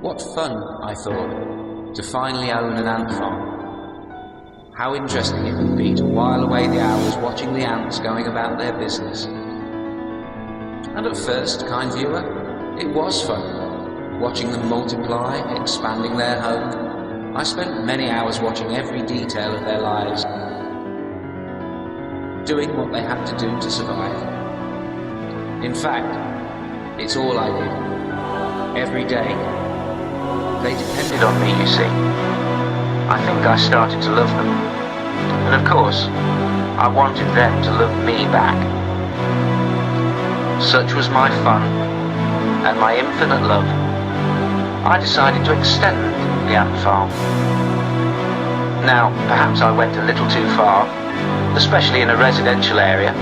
What fun, I thought, to finally own an ant farm. How interesting it would be to while away the hours watching the ants going about their business. And at first, kind viewer, it was fun, watching them multiply, expanding their home. I spent many hours watching every detail of their lives, doing what they had to do to survive. In fact, it's all I did, every day. They depended on me, you see. I think I started to love them. And of course, I wanted them to love me back. Such was my fun and my infinite love. I decided to extend the ant farm. Now, perhaps I went a little too far, especially in a residential area,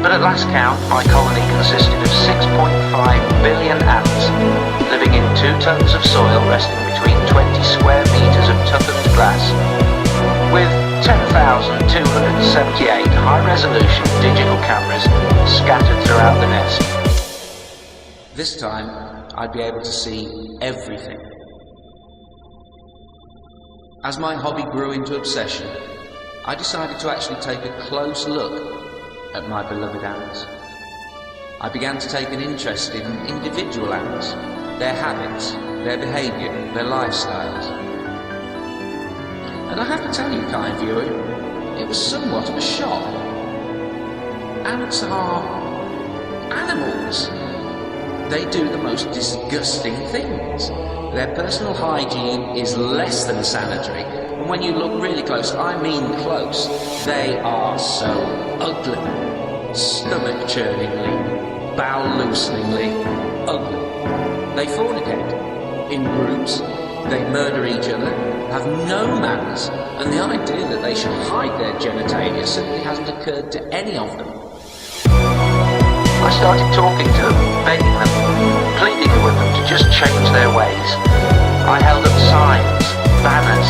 but at last count, my colony consisted of 6.5 billion ants, living in 2 tons of soil resting between 20 square meters of toughened glass, with 10,278 high-resolution digital cameras scattered throughout the nest. This time, I'd be able to see everything. As my hobby grew into obsession, I decided to actually take a close look at my beloved ants. I began to take an interest in individual ants, their habits, their behaviour, their lifestyles. And I have to tell you, kind viewer, it was somewhat of a shock. Ants are animals. They do the most disgusting things. Their personal hygiene is less than sanitary, and when you look really close, I mean close, they are so ugly, stomach-churningly, bowel-looseningly ugly. They fornicate in groups, they murder each other, have no manners, and the idea that they should hide their genitalia simply hasn't occurred to any of them. I started talking to them, begging them, pleading with them to just change their ways. I held up signs, banners,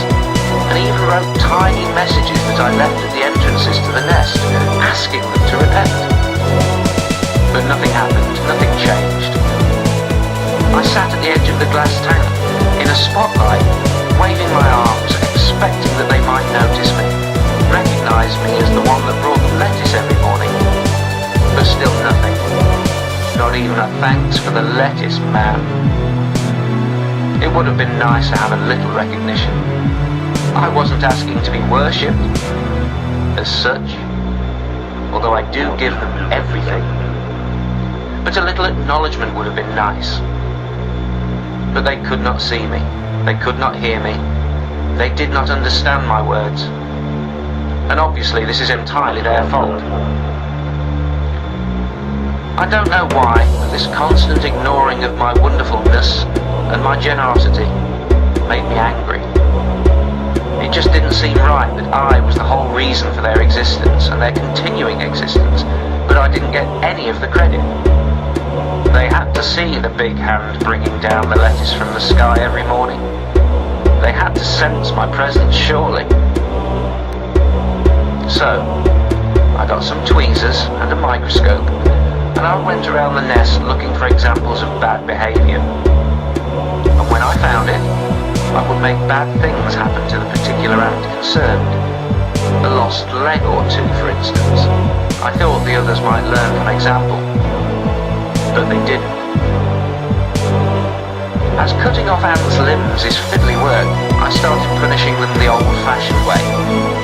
and even wrote tiny messages that I left at the entrances to the nest, asking them to repent. But nothing happened, nothing changed. I sat at the edge of the glass tank, in a spotlight, waving my arms, expecting that they might notice me, recognise me as the one that brought them lettuce every morning. But still nothing. Not even a thanks for the lettuce, man. It would have been nice to have a little recognition. I wasn't asking to be worshipped, as such, although I do give them everything. But a little acknowledgement would have been nice. But they could not see me. They could not hear me. They did not understand my words. And obviously this is entirely their fault. I don't know why, but this constant ignoring of my wonderfulness and my generosity made me angry. It just didn't seem right that I was the whole reason for their existence and their continuing existence, but I didn't get any of the credit. They had to see the big hand bringing down the lettuce from the sky every morning. They had to sense my presence, surely. So, I got some tweezers and a microscope, and I went around the nest looking for examples of bad behaviour. And when I found it, I would make bad things happen to the particular ant concerned. A lost leg or two, for instance. I thought the others might learn from example, but they didn't. As cutting off ants' limbs is fiddly work, I started punishing them the old-fashioned way,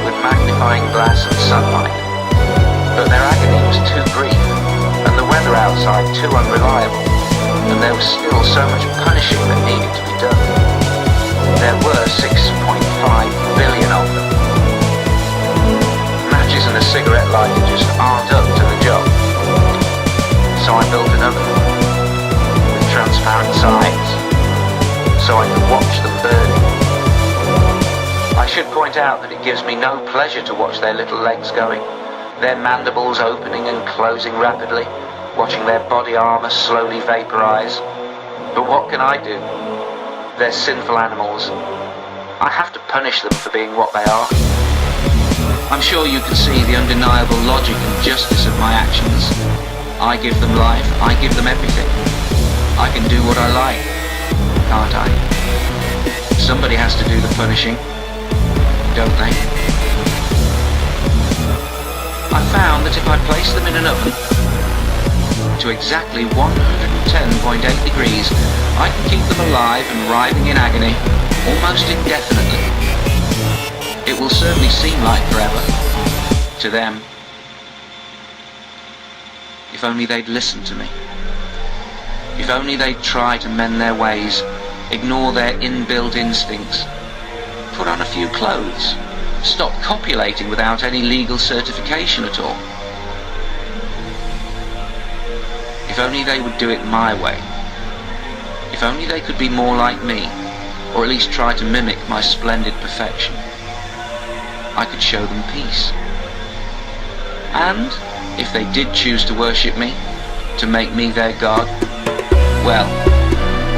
with magnifying glass and sunlight. But their agony was too brief, and the weather outside too unreliable, and there was still so much punishing that needed to be done. There were 6.5 billion of them. Matches and a cigarette lighter just aren't up to the job. So I built another, with transparent sides, so I could watch them burning. I should point out that it gives me no pleasure to watch their little legs going, their mandibles opening and closing rapidly, watching their body armour slowly vaporise. But what can I do? They're sinful animals. I have to punish them for being what they are. I'm sure you can see the undeniable logic and justice of my actions. I give them life, I give them everything. I can do what I like. can't I? Somebody has to do the punishing, don't they? I found that if I place them in an oven to exactly 110.8 degrees, I can keep them alive and writhing in agony almost indefinitely. It will certainly seem like forever to them. If only they'd listen to me. If only they'd try to mend their ways, ignore their inbuilt instincts, put on a few clothes, stop copulating without any legal certification at all. If only they would do it my way. If only they could be more like me, or at least try to mimic my splendid perfection. I could show them peace. And if they did choose to worship me, to make me their God, well,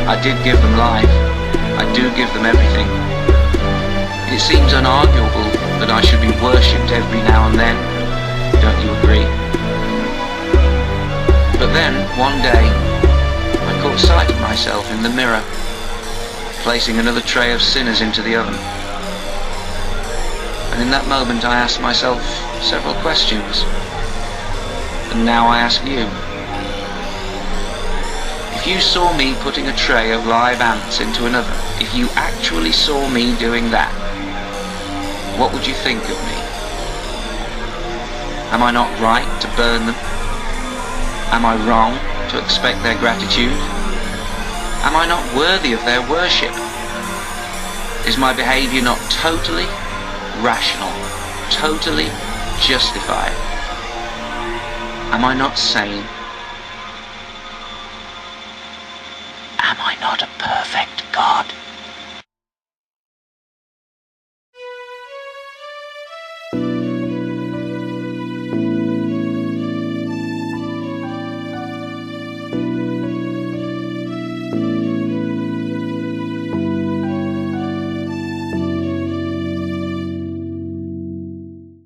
I did give them life. I do give them everything. It seems unarguable that I should be worshipped every now and then. Don't you agree? But then, one day, I caught sight of myself in the mirror, placing another tray of sinners into the oven. And in that moment I asked myself several questions. And now I ask you. If you saw me putting a tray of live ants into an oven, if you actually saw me doing that, what would you think of me? Am I not right to burn them? Am I wrong to expect their gratitude? Am I not worthy of their worship? Is my behavior not totally rational, totally justified? Am I not sane?